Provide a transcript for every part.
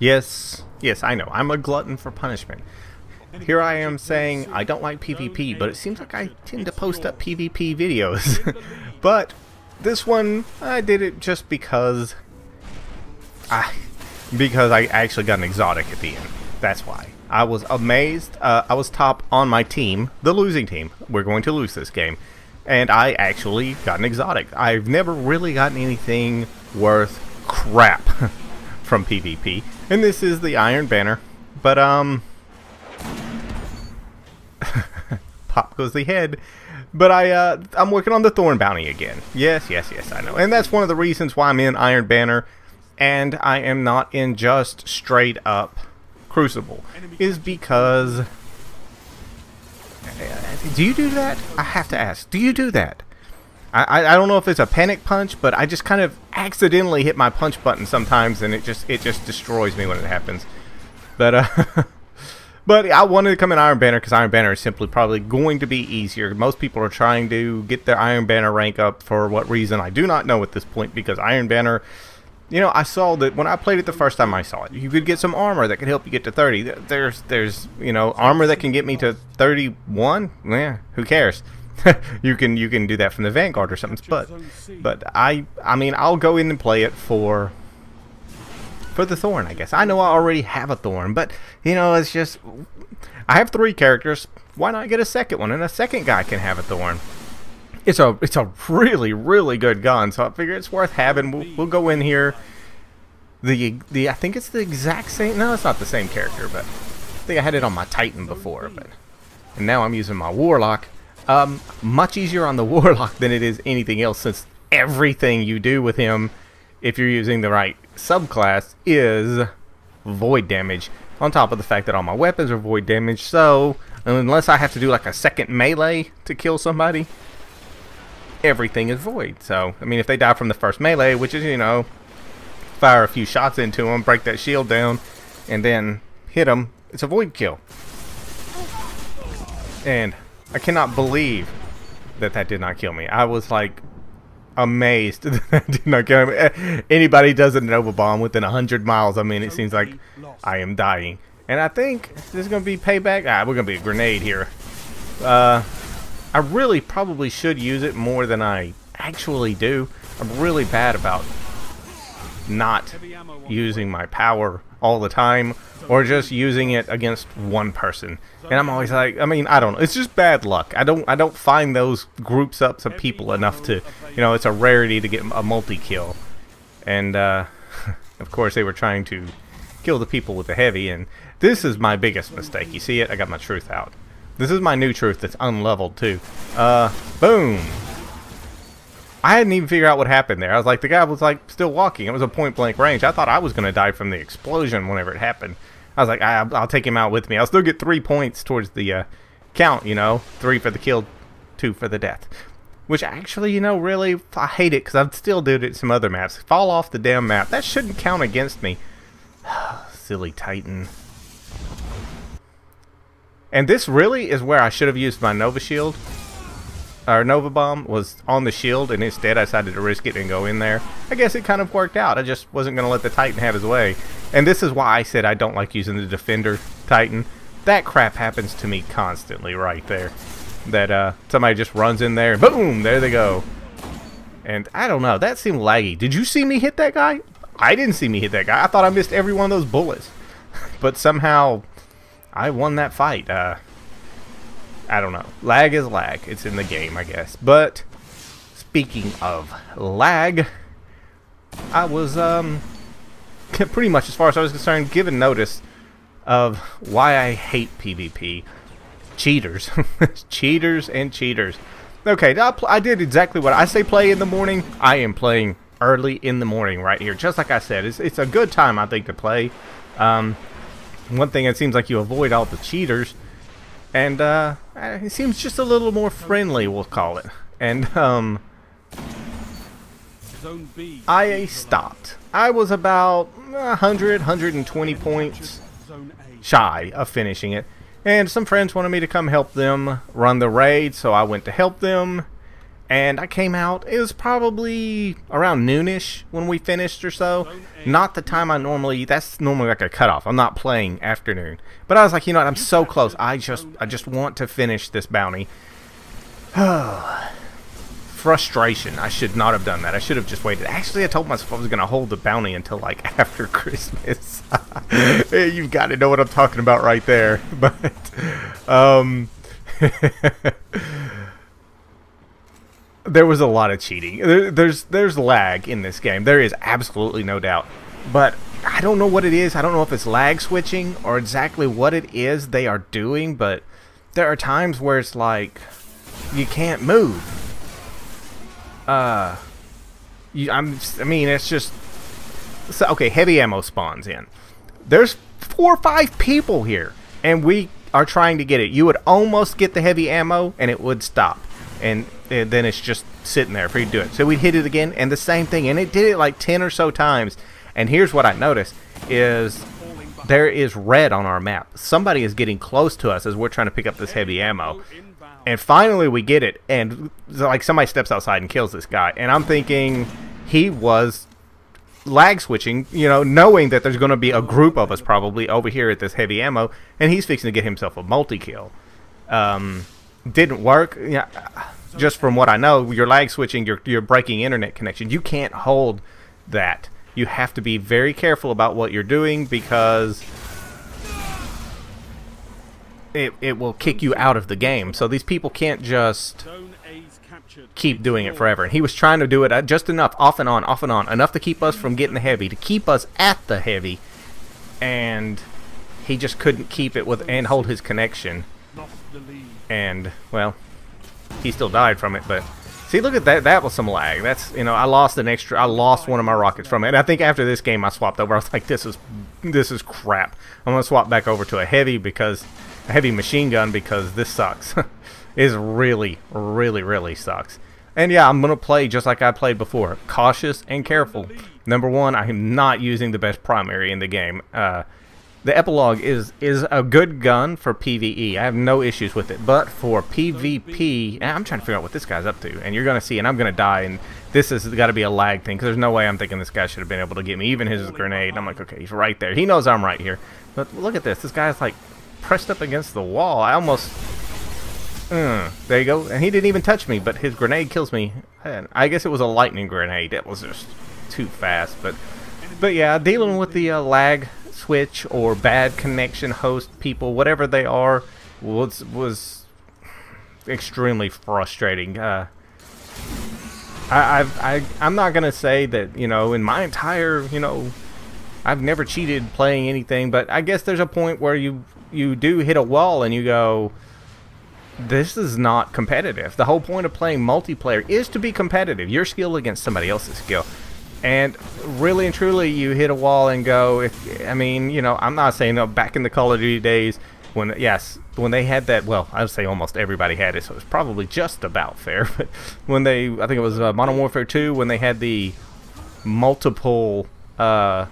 Yes, yes, I know. I'm a glutton for punishment. Here I am saying I don't like PvP, but it seems like I tend to post up PvP videos. But this one, I did it just because I actually got an exotic at the end. That's why. I was amazed. I was top on my team, the losing team. We're going to lose this game. And I actually got an exotic. I've never really gotten anything worth crap from PvP. And this is the Iron Banner. But, pop goes the head. But I'm working on the Thorn bounty again. Yes, yes, yes, I know. And that's one of the reasons why I'm in Iron Banner. And I am not in just straight up Crucible. Is because... Do you do that? I have to ask. Do you do that? I don't know if it's a panic punch, but I just kind of accidentally hit my punch button sometimes, and it just destroys me when it happens. But but I wanted to come in Iron Banner because Iron Banner is simply probably going to be easier. Most people are trying to get their Iron Banner rank up for what reason I do not know at this point, because Iron Banner, you know, I saw that when I played it the first time I saw it, you could get some armor that could help you get to 30. There's you know, armor that can get me to 31. Yeah, who cares? you can do that from the Vanguard or something. But I mean, I'll go in and play it for the Thorn, I guess. I know I already have a Thorn, but you know, it's just I have 3 characters. Why not get a second one, and a second guy can have a Thorn? It's a really good gun, so I figure it's worth having. We'll go in here. I think it's the exact same. No, it's not the same character, but I think I had it on my Titan before, and now I'm using my Warlock. Much easier on the Warlock than it is anything else, since everything you do with him, if you're using the right subclass, is void damage. On top of the fact that all my weapons are void damage, so unless I have to do like a second melee to kill somebody, everything is void. So, I mean, if they die from the first melee, which is, you know, fire a few shots into them, break that shield down, and then hit them, it's a void kill. And I cannot believe that did not kill me. I was like amazed that that did not kill me. Anybody does a Nova Bomb within 100 miles, I mean, it seems like I am dying. And I think this is going to be payback. We're going to be a grenade here. I really probably should use it more than I actually do. I'm really bad about not using my power all the time, or just using it against one person. And I'm always like, I mean, I don't know. It's just bad luck. I don't find those groups ups of people enough to, you know, it's a rarity to get a multi-kill. And of course they were trying to kill the people with the heavy, and this is my biggest mistake. You see it? I got my truth out. This is my new truth that's unleveled too. Boom. I hadn't even figured out what happened there. I was like, the guy was like still walking. It was a point blank range. I thought I was going to die from the explosion whenever it happened. I was like, I'll take him out with me. I'll still get 3 points towards the count, you know. 3 for the kill, 2 for the death. Which actually, you know, really, I hate it because I've still did it in some other maps. Fall off the damn map. That shouldn't count against me. Silly Titan. And this really is where I should have used my Nova Shield. Our Nova Bomb was on the shield, and instead I decided to risk it and go in there. I guess it kind of worked out. I just wasn't going to let the Titan have his way. And this is why I said I don't like using the Defender Titan. That crap happens to me constantly right there. That somebody just runs in there, and boom, there they go. And I don't know, that seemed laggy. Did you see me hit that guy? I didn't see me hit that guy. I thought I missed every one of those bullets. But somehow I won that fight. I don't know. Lag is lag. It's in the game, I guess. But speaking of lag, I was pretty much, as far as I was concerned, given notice of why I hate PvP. Cheaters. Cheaters and cheaters. Okay, I did exactly what I say play in the morning. I am playing early in the morning right here. Just like I said, it's a good time, I think, to play. One thing, it seems like you avoid all the cheaters. And it seems just a little more friendly, we'll call it. And I stopped. I was about 120 points shy of finishing it. And some friends wanted me to come help them run the raid, so I went to help them. And I came out, it was probably around noonish when we finished or so. Not the time I normally, that's normally like a cutoff. I'm not playing afternoon. But I was like, you know what, I'm so close. I just want to finish this bounty. Frustration. I should not have done that. I should have just waited. Actually, I told myself I was going to hold the bounty until like after Christmas. You've got to know what I'm talking about right there. But, there was a lot of cheating. There's lag in this game. There is absolutely no doubt. But I don't know what it is. I don't know if it's lag switching or exactly what it is they are doing. But there are times where it's like you can't move. I mean, it's just so, okay. Heavy ammo spawns in. There's 4 or 5 people here, and we are trying to get it. You would almost get the heavy ammo, and it would stop. And then it's just sitting there for you to do it. So we'd hit it again, and the same thing. And it did it like 10 or so times. And here's what I noticed is there is red on our map. Somebody is getting close to us as we're trying to pick up this heavy ammo. And finally we get it, and like somebody steps outside and kills this guy. And I'm thinking he was lag switching, you know, knowing that there's going to be a group of us probably over here at this heavy ammo, and he's fixing to get himself a multi-kill. Didn't work. Yeah, just from what I know, you're lag switching, you're breaking internet connection. You can't hold that. You have to be very careful about what you're doing because it will kick you out of the game. So these people can't just keep doing it forever. And he was trying to do it just enough, off and on, enough to keep us from getting the heavy, to keep us at the heavy, and he just couldn't keep it with and hold his connection. And well, he still died from it. But see, look at that. That was some lag. That's, you know, I lost one of my rockets from it. And I think after this game I swapped over. I was like, this is crap. I'm gonna swap back over to a heavy machine gun because this sucks. It really sucks. And yeah, I'm gonna play just like I played before, cautious and careful. Number one, I am not using the best primary in the game. The Epilogue is a good gun for PvE. I have no issues with it. But for PvP, I'm trying to figure out what this guy's up to. And you're going to see, and I'm going to die. And this has got to be a lag thing, because there's no way I'm thinking this guy should have been able to get me. Even his grenade. And I'm like, okay, he's right there. He knows I'm right here. But look at this. This guy's like pressed up against the wall. I almost... there you go. And he didn't even touch me, but his grenade kills me. And I guess it was a lightning grenade. It was just too fast. But yeah, dealing with the lag switch or bad connection host people, whatever they are, was extremely frustrating. I'm not gonna say that, you know, in my entire, you know, I've never cheated playing anything, but I guess there's a point where you do hit a wall and you go, this is not competitive. The whole point of playing multiplayer is to be competitive. Your skill against somebody else's skill. And really and truly, you hit a wall and go, I mean, you know, I'm not saying, no, back in the Call of Duty days, when they had that, well, I would say almost everybody had it, so it's probably just about fair. But when I think it was Modern Warfare 2, when they had the multiple, I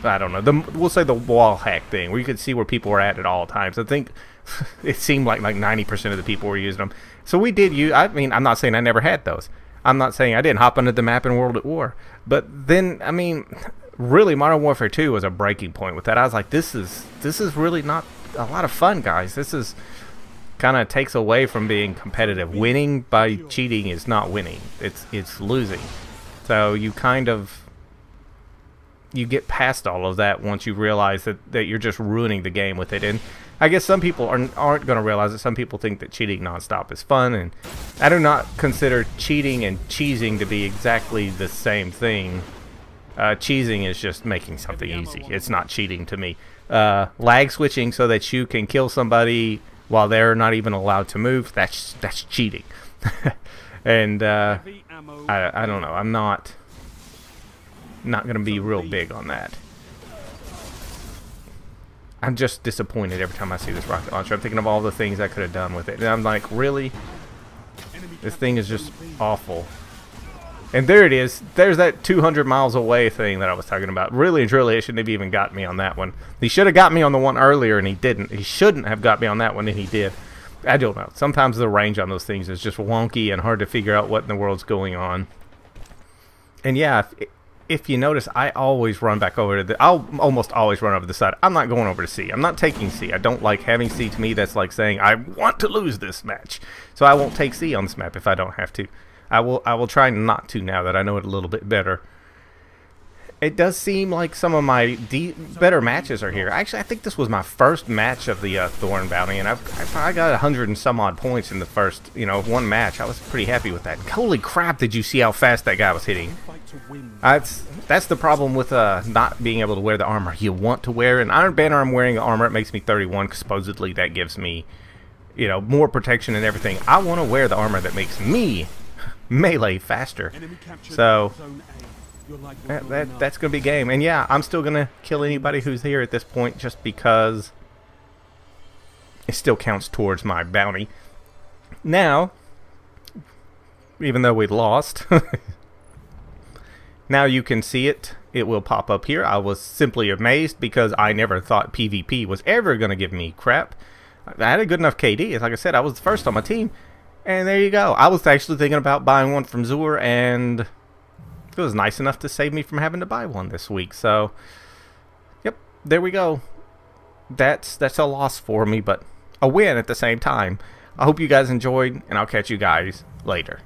don't know, we'll say the wall hack thing, where you could see where people were at all times. I think it seemed like 90% of the people were using them. So we did use, I mean, I'm not saying I never had those. I'm not saying I didn't hop onto the map in World at War. But then, I mean, really, Modern Warfare 2 was a breaking point with that. I was like, this is really not a lot of fun, guys. This is kind of takes away from being competitive. Winning by cheating is not winning. It's losing. So you kind of, you get past all of that once you realize that you're just ruining the game with it. And I guess some people aren't going to realize it. Some people think that cheating nonstop is fun, and I do not consider cheating and cheesing to be exactly the same thing. Cheesing is just making something easy. It's not cheating to me. Lag switching so that you can kill somebody while they're not even allowed to move, that's cheating. And I don't know. I'm not going to be real big on that. I'm just disappointed every time I see this rocket launcher. I'm thinking of all the things I could have done with it. And I'm like, really? This thing is just awful. And there it is. There's that 200 miles away thing that I was talking about. Really and truly, it shouldn't have even got me on that one. He should have got me on the one earlier, and he didn't. He shouldn't have got me on that one, and he did. I don't know. Sometimes the range on those things is just wonky and hard to figure out what in the world's going on. And yeah, if you notice, I always run back over to the... I'll almost always run over the side. I'm not going over to C. I'm not taking C. I don't like having C. To me, that's like saying, I want to lose this match. So I won't take C on this map if I don't have to. I will try not to now that I know it a little bit better. It does seem like some of my better matches are here. Actually, I think this was my first match of the Thorn bounty, and I got 100 and some odd points in the first, one match. I was pretty happy with that. Holy crap, did you see how fast that guy was hitting? That's the problem with not being able to wear the armor. You want to wear an Iron Banner. I'm wearing the armor. It makes me 31. Supposedly, that gives me, more protection and everything. I want to wear the armor that makes me melee faster. So that's gonna be game. And yeah, I'm still gonna kill anybody who's here at this point, just because it still counts towards my bounty. Now, even though we lost, now you can see it. It will pop up here. I was simply amazed because I never thought PvP was ever gonna give me crap. I had a good enough KD. Like I said, I was the first on my team. And there you go. I was actually thinking about buying one from Zur, and it was nice enough to save me from having to buy one this week. So, yep, there we go. That's a loss for me, but a win at the same time. I hope you guys enjoyed, and I'll catch you guys later.